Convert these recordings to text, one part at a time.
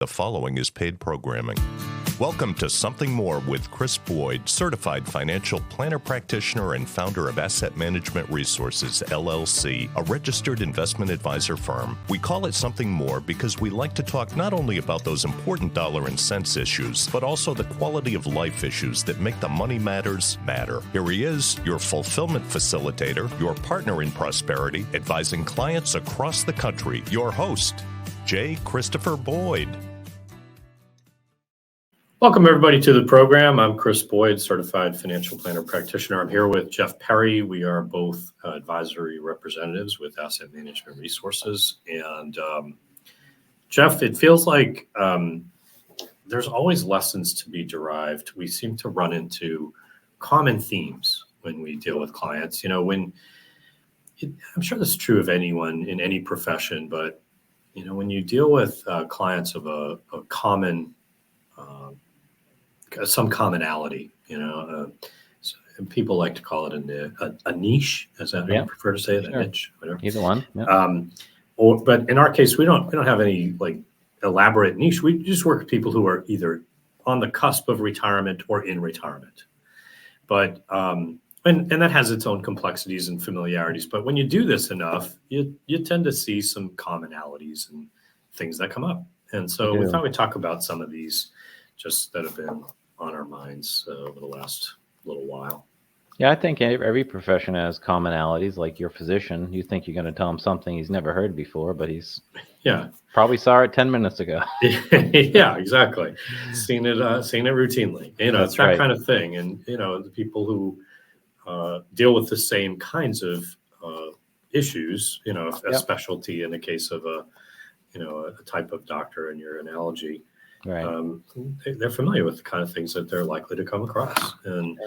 The following is paid programming. Welcome to Something More with Chris Boyd, certified financial planner practitioner and founder of Asset Management Resources, LLC, a registered investment advisor firm. We call it Something More because we like to talk not only about those important dollar and cents issues, but also the quality of life issues that make the money matters matter. Here he is, your fulfillment facilitator, your partner in prosperity, advising clients across the country, your host, J. Christopher Boyd. Welcome, everybody, to the program. I'm Chris Boyd, certified financial planner practitioner. I'm here with Jeff Perry. We are both advisory representatives with Asset Management Resources. And Jeff, it feels like there's always lessons to be derived. We seem to run into common themes when we deal with clients. I'm sure this is true of anyone in any profession, but when you deal with clients of a common some commonality, so people like to call it a niche. Is that how you prefer to say it? Sure. A niche, whatever. Either one. Yeah. But in our case, we don't have any elaborate niche. We just work with people who are either on the cusp of retirement or in retirement. But and that has its own complexities and familiarities. But when you do this enough, you tend to see some commonalities and things that come up. And so we thought we'd talk about some of these just that have been on our minds over the last little while. Yeah, I think every profession has commonalities. Like your physician, you think you're going to tell him something he's never heard before, but he's probably saw it 10 minutes ago. Yeah, exactly. Seen it routinely. It's that kind of thing. And the people who deal with the same kinds of issues, a specialty in the case of a type of doctor in your analogy. Right. They're familiar with the kind of things that they're likely to come across. And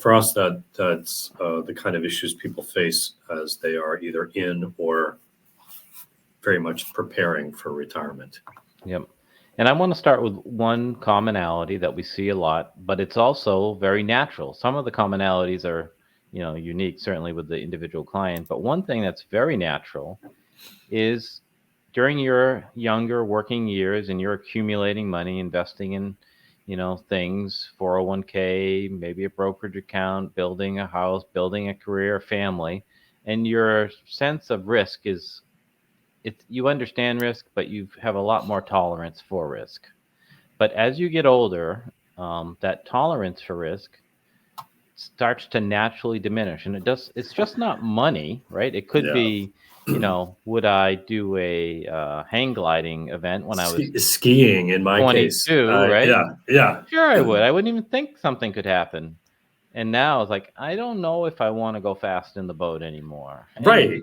for us, that's the kind of issues people face as they are either in or very much preparing for retirement. Yep. And I want to start with one commonality that we see a lot, but it's also very natural. Some of the commonalities are, unique, certainly with the individual client. But one thing that's very natural is during your younger working years and you're accumulating money, investing in, things, 401k, maybe a brokerage account, building a house, building a career, family, and your sense of risk you understand risk, but you have a lot more tolerance for risk. But as you get older, that tolerance for risk starts to naturally diminish, and it's just not money, right? It could be, would I do a hang gliding event when I was skiing in my 22, case, right? Yeah. Sure, I would. I wouldn't even think something could happen. And now it's like, I don't know if I want to go fast in the boat anymore. Right.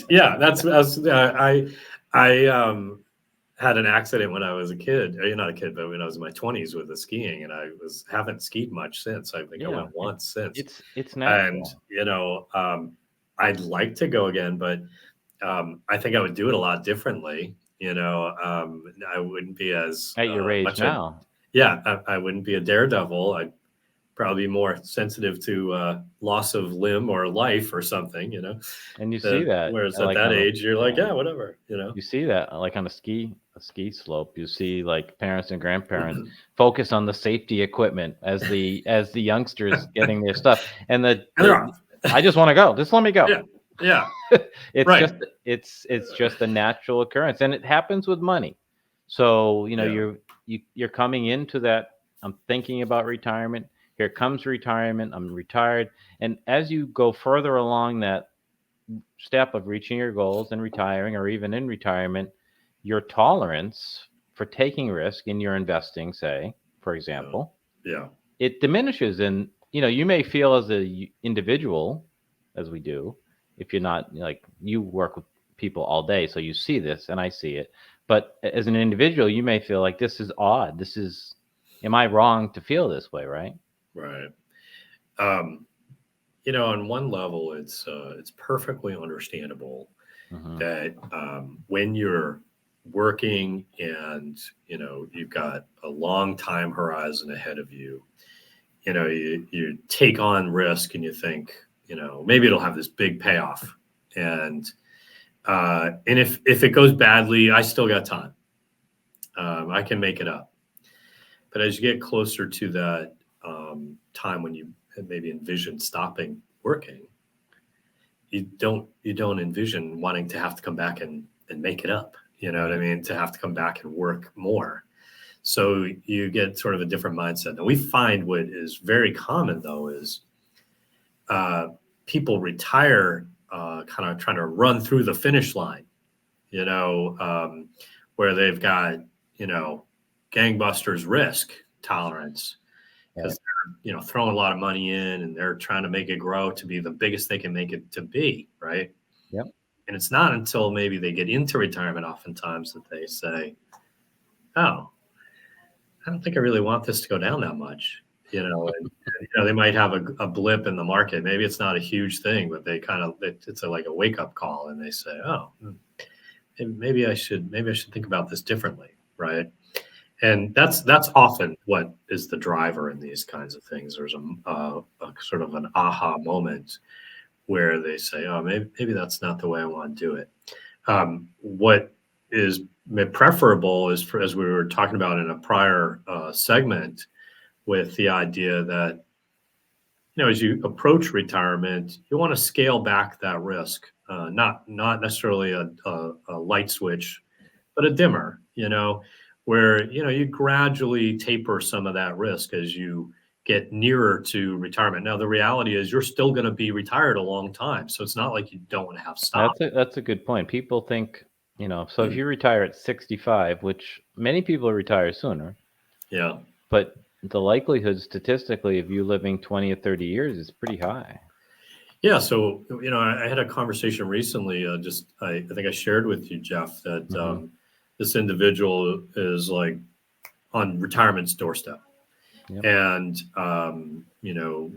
Yeah, I had an accident when I was a kid. Not a kid, but when I was in my 20s with the skiing, and I haven't skied much since. I think I went once since. It's natural. And I'd like to go again, but I think I would do it a lot differently. I wouldn't be as at your age now. I wouldn't be a daredevil. I'd probably be more sensitive to loss of limb or life or something. And you see that. Whereas at that age, you're like, whatever. You see that like on a ski slope. You see like parents and grandparents focus on the safety equipment as the youngsters getting their stuff, and I just want to go. Just let me go. Yeah. It's right. it's just a natural occurrence, and it happens with money. So you're coming into that. I'm thinking about retirement. Here comes retirement. I'm retired, and as you go further along that step of reaching your goals and retiring, or even in retirement, your tolerance for taking risk in your investing, say, for example, it diminishes. And you may feel as a individual, as we do, if you're not you work with people all day, so you see this, and I see it. But as an individual, you may feel like this is odd. Am I wrong to feel this way, right? Right. On one level, it's perfectly understandable that when you're working and you've got a long time horizon ahead of you, you take on risk and you think, maybe it'll have this big payoff, and if it goes badly, I still got time. I can make it up. But as you get closer to that time when you maybe envision stopping working, you don't envision wanting to have to come back and make it up. You know what I mean? To have to come back and work more. So you get sort of a different mindset. And we find what is very common, though, is people retire kind of trying to run through the finish line, where they've got, gangbusters risk tolerance because they're, throwing a lot of money in and they're trying to make it grow to be the biggest they can make it to be, right? Yep. And it's not until maybe they get into retirement oftentimes that they say, oh, I don't think I really want this to go down that much, and they might have a blip in the market. Maybe it's not a huge thing, but they it's like a wake up call and they say, oh, maybe I should think about this differently. Right. And that's often what is the driver in these kinds of things. There's a sort of an aha moment where they say, oh, maybe that's not the way I want to do it. What is preferable is, as we were talking about in a prior segment, with the idea that, as you approach retirement, you want to scale back that risk, not necessarily a light switch, but a dimmer, where, you gradually taper some of that risk as you get nearer to retirement. Now, the reality is you're still going to be retired a long time. So it's not like you don't want to have stock. That's a good point. People think, so if you retire at 65, which many people retire sooner. Yeah. But the likelihood statistically of you living 20 or 30 years is pretty high. Yeah. So, I had a conversation recently, I think I shared with you, Jeff, that this individual is like on retirement's doorstep. Yep. And,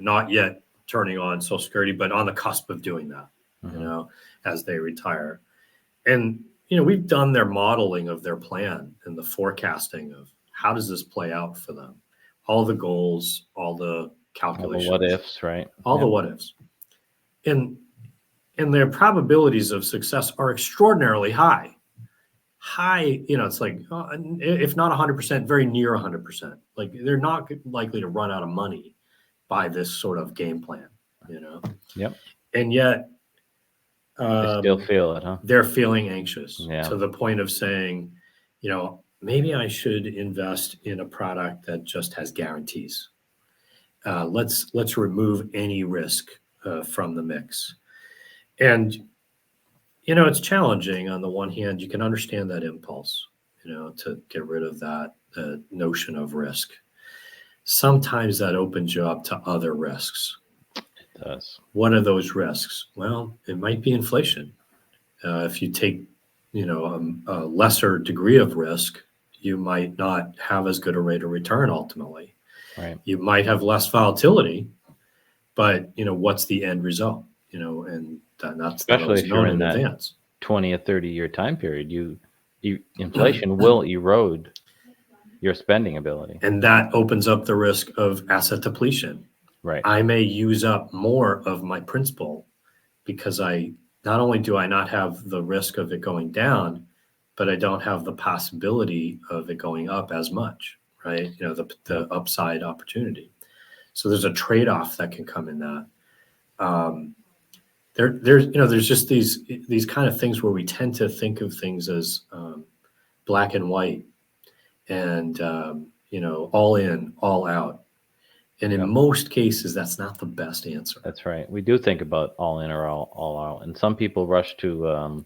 not yet turning on Social Security, but on the cusp of doing that, as they retire. And, we've done their modeling of their plan and the forecasting of how does this play out for them? All the goals, all the calculations. All the what ifs, right? All the what ifs. And their probabilities of success are extraordinarily high. It's like, if not 100%, very near 100%. Like they're not likely to run out of money by this sort of game plan, Yep. And yet, they still feel it, huh? They're feeling anxious to the point of saying, maybe I should invest in a product that just has guarantees. Let's remove any risk from the mix. And it's challenging. On the one hand, you can understand that impulse, to get rid of that notion of risk. Sometimes that opens you up to other risks. It does. What are those risks? Well, it might be inflation. If you take, a lesser degree of risk, you might not have as good a rate of return ultimately. Right. You might have less volatility, but, what's the end result? And that's especially if you're in that advance. 20 or 30 year time period, inflation will erode your spending ability. And that opens up the risk of asset depletion. Right. I may use up more of my principal because not only do I not have the risk of it going down, but I don't have the possibility of it going up as much, right? The upside opportunity. So there's a trade-off that can come in that. There's just these kind of things where we tend to think of things as black and white and, all in, all out. And in most cases, that's not the best answer. That's right. We do think about all in or all out. And some people rush to,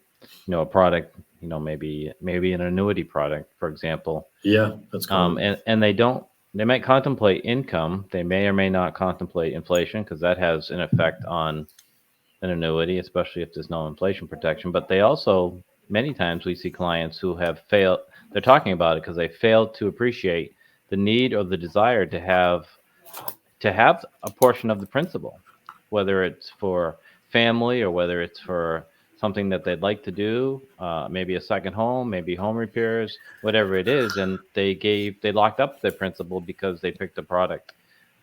a product, maybe an annuity product, for example. Yeah, that's cool. And they might contemplate income. They may or may not contemplate inflation because that has an effect on an annuity, especially if there's no inflation protection. But they also, many times we see clients who have failed. They're talking about it because they failed to appreciate the need or the desire to have a portion of the principal, whether it's for family or whether it's for something that they'd like to do, maybe a second home, maybe home repairs, whatever it is. And they locked up their principal because they picked a product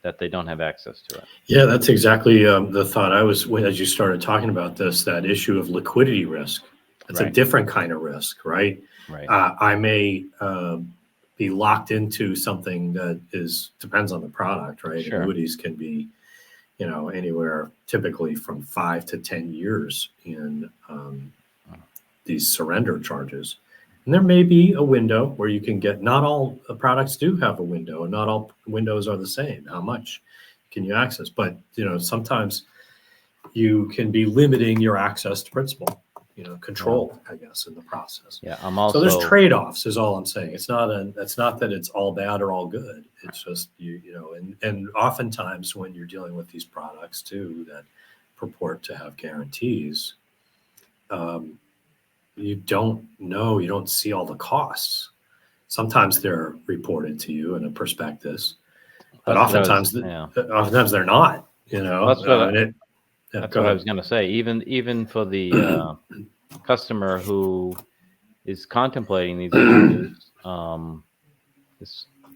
that they don't have access to it. Yeah, that's exactly the thought I was, as you started talking about this, that issue of liquidity risk. It's a different kind of risk, right? Right. I may be locked into something that depends on the product, right? Sure. Annuities can be, anywhere typically from 5 to 10 years in these surrender charges. And there may be a window where you can get, not all products do have a window, and not all windows are the same. How much can you access? But, sometimes you can be limiting your access to principal, control, I guess, in the process. Yeah, I'm also. So there's trade-offs is all I'm saying. It's not that it's all bad or all good. It's just, and oftentimes when you're dealing with these products too, that purport to have guarantees, you don't see all the costs. Sometimes they're reported to you in a prospectus, but oftentimes they're not, That's what I was going to say. Even for the customer who is contemplating these issues,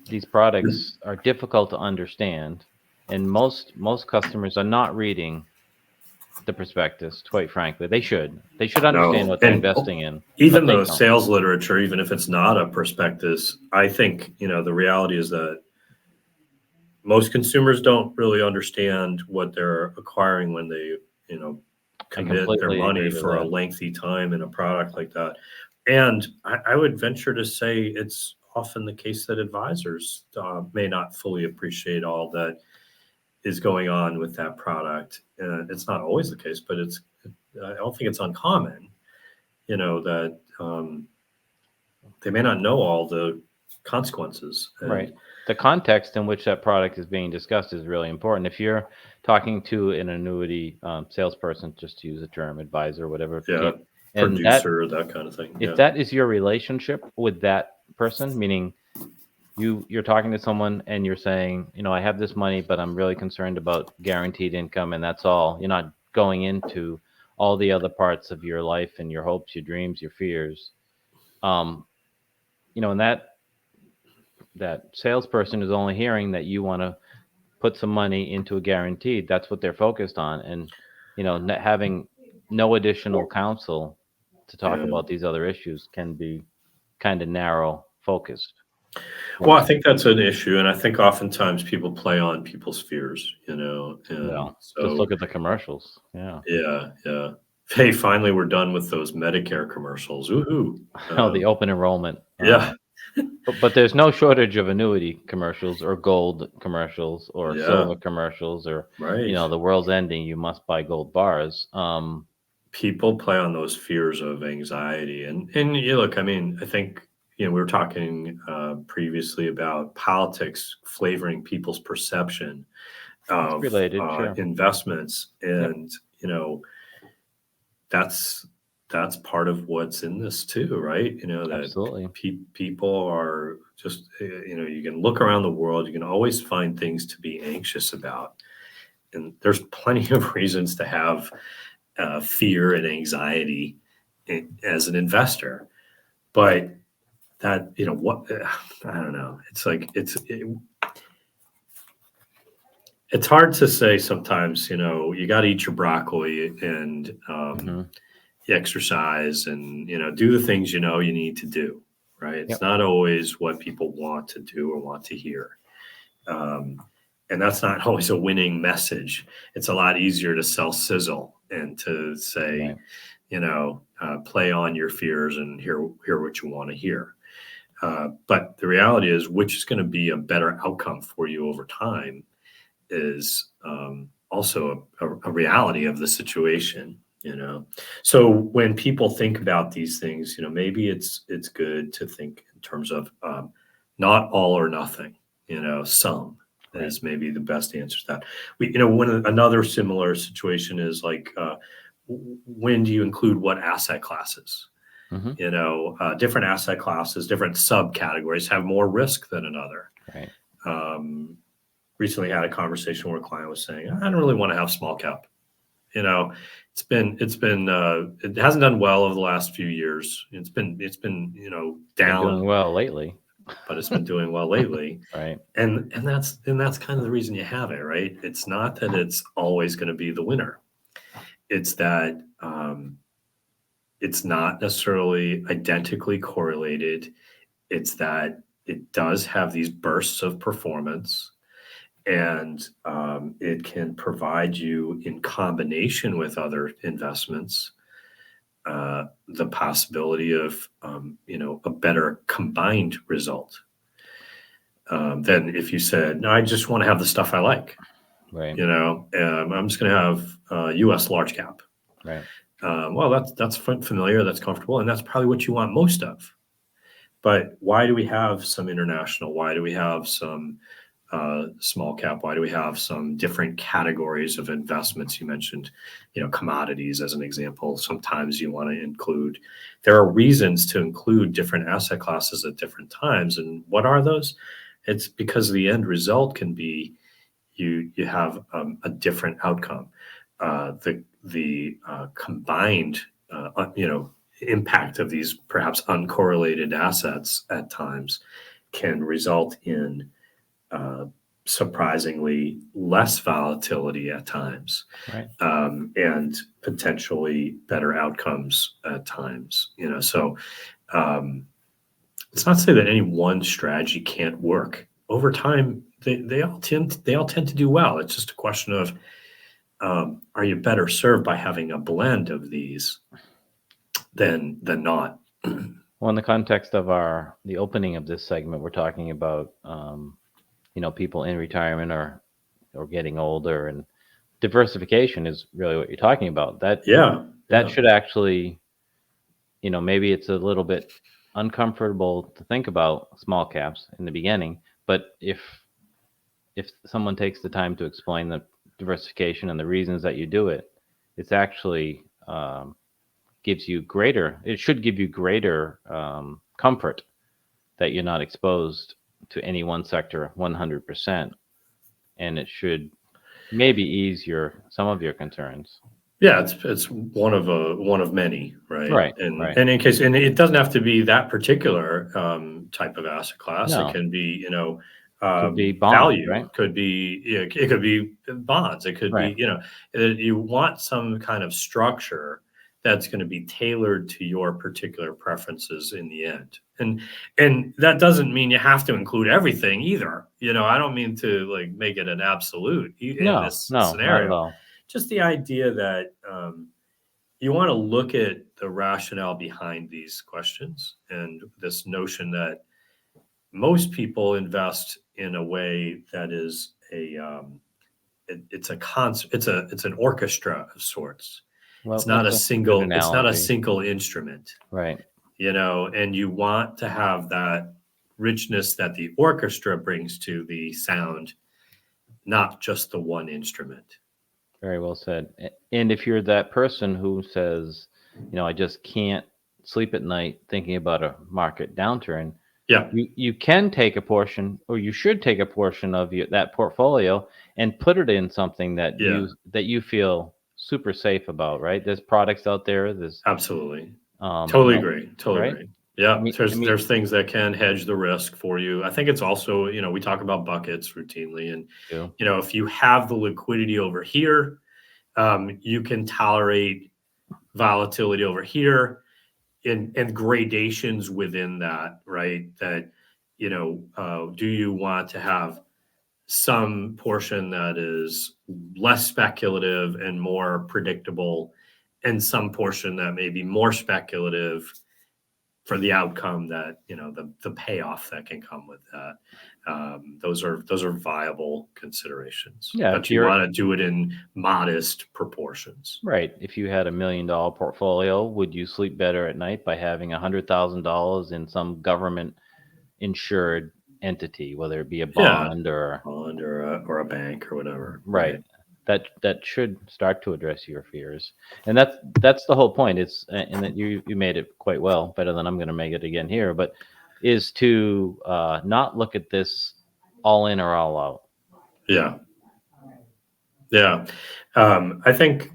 these products are difficult to understand, and most customers are not reading the prospectus. Quite frankly, they should understand what they're investing in. Even the sales literature, even if it's not a prospectus, I think the reality is that most consumers don't really understand what they're acquiring when they commit their money for a lengthy time in a product like that. And I would venture to say it's often the case that advisors may not fully appreciate all that is going on with that product. And it's not always the case, but I don't think it's uncommon, that they may not know all the consequences. Right. The context in which that product is being discussed is really important. If you're talking to an annuity salesperson, just to use the term, advisor, whatever, producer, that kind of thing. If that is your relationship with that person, meaning you're talking to someone and you're saying, I have this money, but I'm really concerned about guaranteed income, and that's all. You're not going into all the other parts of your life and your hopes, your dreams, your fears. And that salesperson is only hearing that you want to put some money into a guaranteed. That's what they're focused on. And, having no additional counsel to talk about these other issues can be kind of narrow focused. Well, I think that's an issue. And I think oftentimes people play on people's fears, and just look at the commercials. Yeah. Yeah. Hey, finally, we're done with those Medicare commercials. Woohoo. The open enrollment. Yeah. But there's no shortage of annuity commercials or gold commercials or silver commercials or, the world's ending, you must buy gold bars. People play on those fears of anxiety. And look, I think, we were talking previously about politics flavoring people's perception of investments. And, that's part of what's in this too, right? That absolutely. People are just, you can look around the world, you can always find things to be anxious about. And there's plenty of reasons to have fear and anxiety as an investor. But that, I don't know. It's like, it's hard to say sometimes, you got to eat your broccoli and you exercise and, do the things you need to do, right? It's not always what people want to do or want to hear. And that's not always a winning message. It's a lot easier to sell sizzle and to say, play on your fears and hear what you want to hear. But the reality is, which is going to be a better outcome for you over time is also a reality of the situation, So when people think about these things, maybe it's good to think in terms of not all or nothing, some is maybe the best answer to that. Another similar situation is like, when do you include what asset classes? Different asset classes, different subcategories have more risk than another. Right. Recently had a conversation where a client was saying, I don't really want to have small cap. It hasn't done well over the last few years. It's been down. Doing well lately. But it's been doing well lately. Right. And that's kind of the reason you have it, right? It's not that it's always going to be the winner. It's that it's not necessarily identically correlated. It's that it does have these bursts of performance, and it can provide you, in combination with other investments, the possibility of a better combined result than if you said, no, I just want to have the stuff I like. Right. I'm just going to have U.S. large cap. Right. Well, that's familiar, that's comfortable, and that's probably what you want most of. But why do we have some international? Why do we have some small cap? Why do we have some different categories of investments? You mentioned, commodities as an example. Sometimes you want to include. There are reasons to include different asset classes at different times, and what are those? It's because the end result can be you have a different outcome. The combined impact of these perhaps uncorrelated assets at times can result in surprisingly less volatility at times, Right. and potentially better outcomes at times. So it's not to say that any one strategy can't work. Over time, they all tend to do well. It's just a question of are you better served by having a blend of these than not? Well, in the context of the opening of this segment, we're talking about people in retirement or getting older, and diversification is really what you're talking about. That should actually, maybe it's a little bit uncomfortable to think about small caps in the beginning, but if someone takes the time to explain the diversification and the reasons that you do it, it's actually it should give you greater comfort that you're not exposed to any one sector 100%, and it should maybe ease some of your concerns. Yeah, it's one of many, right? Right. And it doesn't have to be that particular type of asset class. No. It can be, could be bonds, value. right? Could be, it could be bonds. It could Right. be, you want some kind of structure that's going to be tailored to your particular preferences in the end. And that doesn't mean you have to include everything either. I don't mean to make it an absolute in this scenario. Not at all. Just the idea that you want to look at the rationale behind these questions, and this notion that most people invest in a way that is it's an orchestra of sorts. Well, it's not a single instrument, right? And you want to have that richness that the orchestra brings to the sound, not just the one instrument. Very well said. And if you're that person who says, I just can't sleep at night thinking about a market downturn, you can take a portion, or you should take a portion of that portfolio and put it in something that you feel super safe about, right? There's products out there. There's absolutely totally agree. Yeah, there's things that can hedge the risk for you. I think it's also, we talk about buckets routinely, and if you have the liquidity over here, you can tolerate volatility over here, and gradations within that, right? That do you want to have some portion that is less speculative and more predictable, and some portion that may be more speculative for the outcome that, the payoff that can come with that. Those are viable considerations. Yeah, but you want to do it in modest proportions. Right. If you had $1 million portfolio, would you sleep better at night by having $100,000 in some government insured entity, whether it be a bond or a bank or whatever? Right. That should start to address your fears, and that's the whole point. It's and that you made it quite well, better than I'm going to make it again here, but is to not look at this all in or all out. Yeah. I think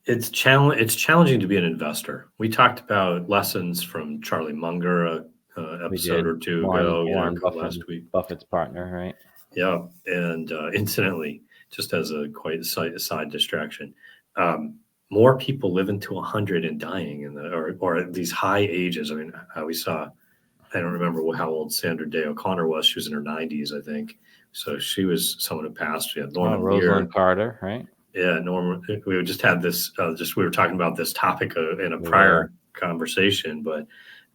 it's challenging to be an investor. We talked about lessons from Charlie Munger, an episode or two ago, last week. Buffett's partner, right? Yeah, and incidentally, just as a quite side distraction, more people living to 100 and dying or at these high ages. I mean, we saw, I don't remember how old Sandra Day O'Connor was. She was in her 90s, I think. So she was someone who passed. We had Norman Rosalind Lear. Carter, right? Yeah, Norman. We just had this. We were talking about this topic in a prior conversation, but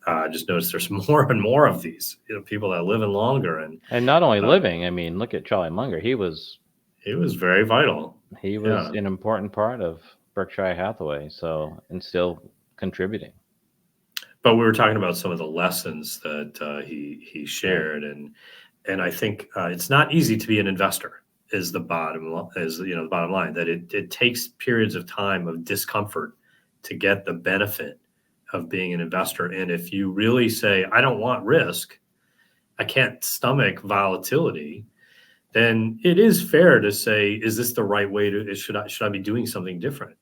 I just noticed there's more and more of these. People that are living longer and not only living. I mean, look at Charlie Munger. He was very vital. He was an important part of Berkshire Hathaway. And still contributing. But we were talking about some of the lessons that he shared, and I think it's not easy to be an investor. Is the bottom line, that it takes periods of time of discomfort to get the benefit of being an investor. And if you really say, I don't want risk, I can't stomach volatility, then it is fair to say, is this the right way should I be doing something different?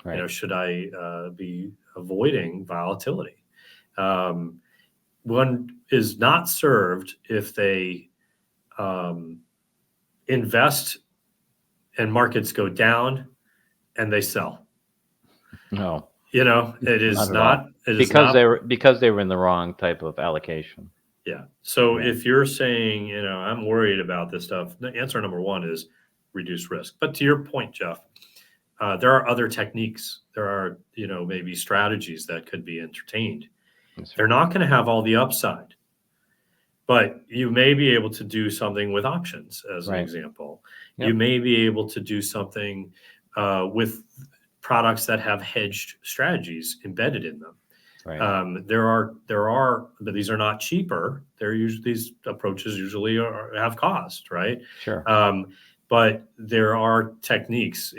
Right. Should I be avoiding volatility? One is not served if they invest and markets go down and they sell. No, it is not because they were in the wrong type of allocation. Yeah. So if you're saying, I'm worried about this stuff, the answer number one is reduce risk. But to your point, Jeff, there are other techniques. There are, maybe strategies that could be entertained. They're not going to have all the upside, but you may be able to do something with options, as an example. Yep. You may be able to do something with products that have hedged strategies embedded in them. Right. There are, but these are not cheaper. These approaches usually have cost, right? Sure. But there are techniques,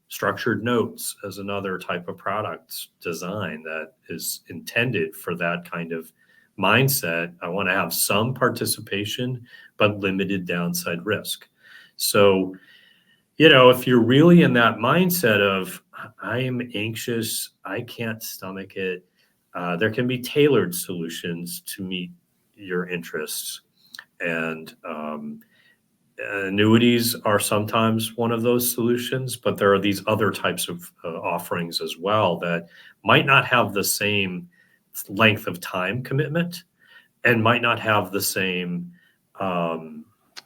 structured notes as another type of product design that is intended for that kind of mindset. I want to have some participation, but limited downside risk. So, if you're really in that mindset of, I am anxious, I can't stomach it, there can be tailored solutions to meet your interests. And annuities are sometimes one of those solutions, but there are these other types of offerings as well that might not have the same length of time commitment and might not have the same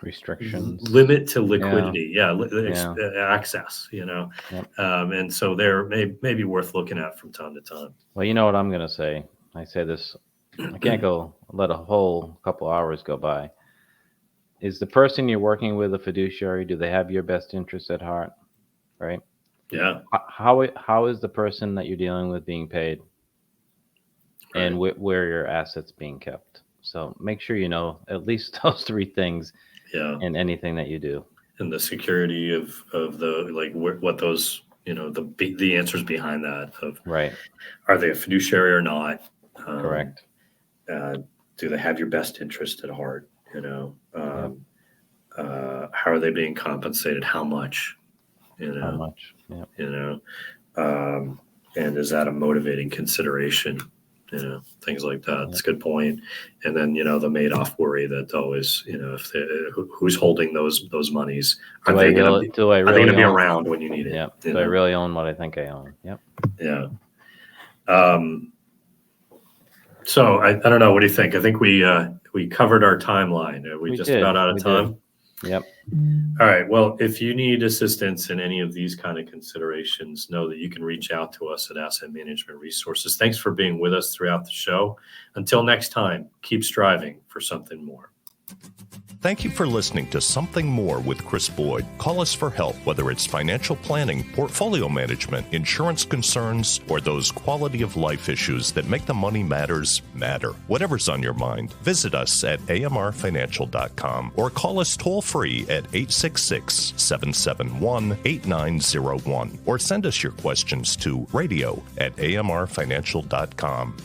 restrictions, limit to liquidity, access, Yep. And so they're maybe worth looking at from time to time. Well, you know what I'm going to say? I say this, I can't let a whole couple hours go by. Is the person you're working with a fiduciary? Do they have your best interest at heart? Right? Yeah. How is the person that you're dealing with being paid? Right. And where your assets being kept? So make sure you know at least those three things. Yeah. In anything that you do. And the security of the what those the answers behind that of right. Are they a fiduciary or not? Correct. Do they have your best interest at heart? How are they being compensated? How much? How much? Yeah. And is that a motivating consideration? Things like that. That's a good point. And then, the Madoff worry that always, who's holding those monies? Are they going to be around when you need it? Yeah. Do I really own what I think I own? Yep. Yeah. So I don't know. What do you think? I think we covered our timeline. Are we just did. About out of time? Did. Yep. All right. Well, if you need assistance in any of these kind of considerations, know that you can reach out to us at Asset Management Resources. Thanks for being with us throughout the show. Until next time, keep striving for something more. Thank you for listening to Something More with Chris Boyd. Call us for help, whether it's financial planning, portfolio management, insurance concerns, or those quality of life issues that make the money matters matter. Whatever's on your mind, visit us at amrfinancial.com or call us toll-free at 866-771-8901 or send us your questions to radio@amrfinancial.com.